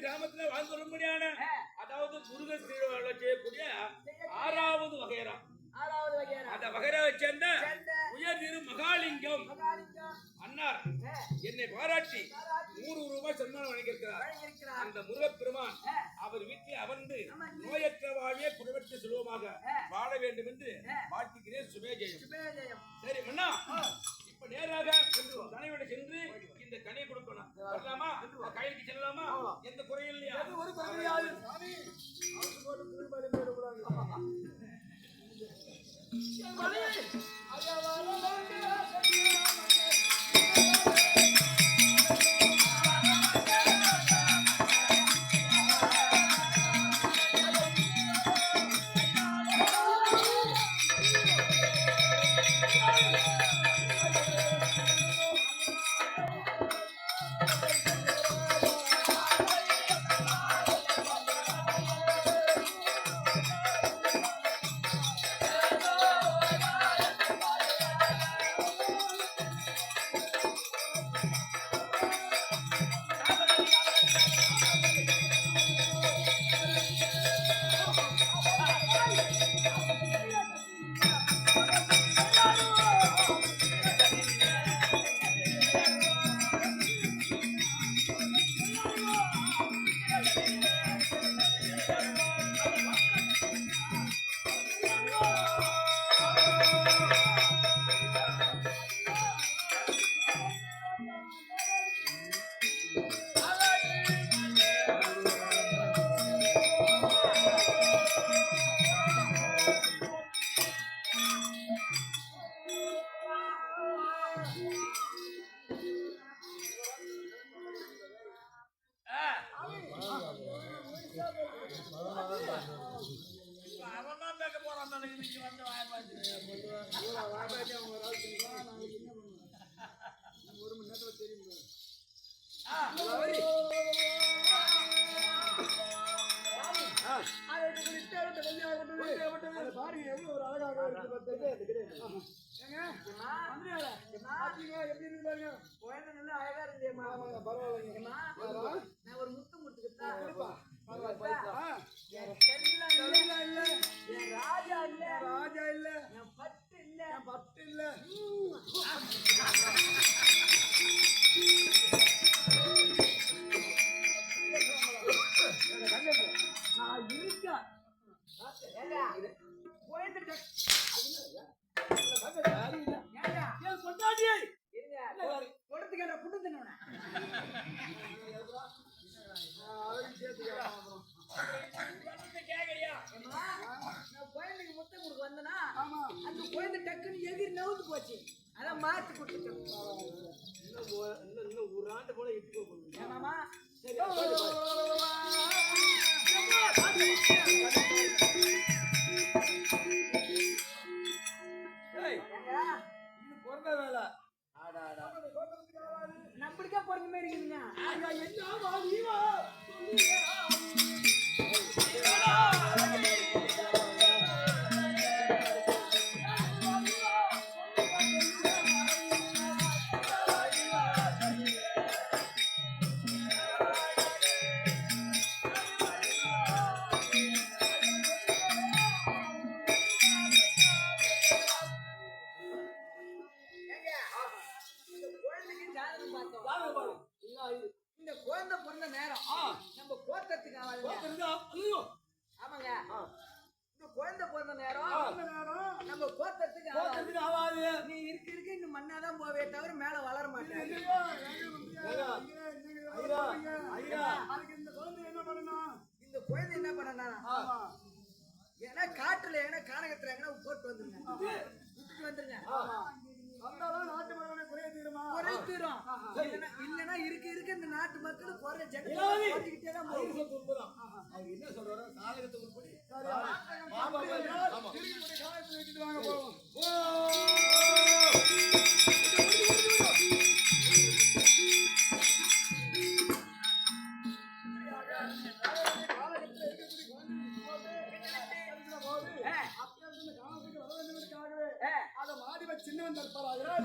கிராமத்துல வாழ்ந்து வரும்படியான அதாவது முருகன் திருவிழா செய்யக்கூடிய ஆறாவது வகைரா அந்த வகைராவை சேர்ந்த உயர் திரு மகாலிங்கம் அன்னார் என்னை பாராட்டி 100 ரூபாய் சன்மானம் வழங்கியிருக்கிறார். அந்த முருகப்பெருமான் அவர் வீட்டில் அமர்ந்து நோயற்ற வாழ்வே குறைவற்ற செல்வமாக வாழ வேண்டும் என்று வாழ்த்துக்கிறேன். சுபேஜெயம். சரி மன்னா, இப்ப நேராக கனைவிட சென்று இந்த கனியை கொடுக்கணும். வரலாமா? கைக்கு செல்லலாமா? எந்த குறையும் இல்லையா? ஒரு குறையாது. ஒரு முத்தம் கொடுத்துக்கிட்டா ராஜா இல்ல ராஜா இல்ல பட்டு இல்ல பட்டு இல்ல நான் இருக்கேன் குழந்தைக்கு முட்டை கொடுக்க வந்தனா அந்த குழந்தை டக்குன்னு எதிர் நவுந்து போச்சு. அதான் மாத்தி கொடுத்துட்டோம். இன்னும் ஒரு ஆண்டு போல இட்டு போகணும். ஏமாமா சரி இது பிறந்த வேலை. நம்மளுக்கே பிறந்த மாதிரி இருக்குதுங்க. இந்த குழந்தை பிறந்த நேரம் நம்ம கோத்தத்துக்கு ஆமாங்க. இந்த குழந்தை பிறந்த நேரம் நம்ம கோத்தத்துக்கு ஆகாது. நீ இருக்க இன்னும் மண்ணாதான் போவே தவிர மேல வளர மாட்டேன். இந்த குழந்தை என்ன பண்ணனா ஏன்னா காட்டுல ஏன்னா கானகத்துல எங்கன்னா போட்டு வந்துருங்க, விட்டுட்டு வந்துருங்க. இல்லன்னா இருக்க இந்த நாட்டு மக்கள் குறை ஜெகத்திட்டே தான் என்ன சொல்றாரு சாதகத்துக்கு தற்பராகிறார்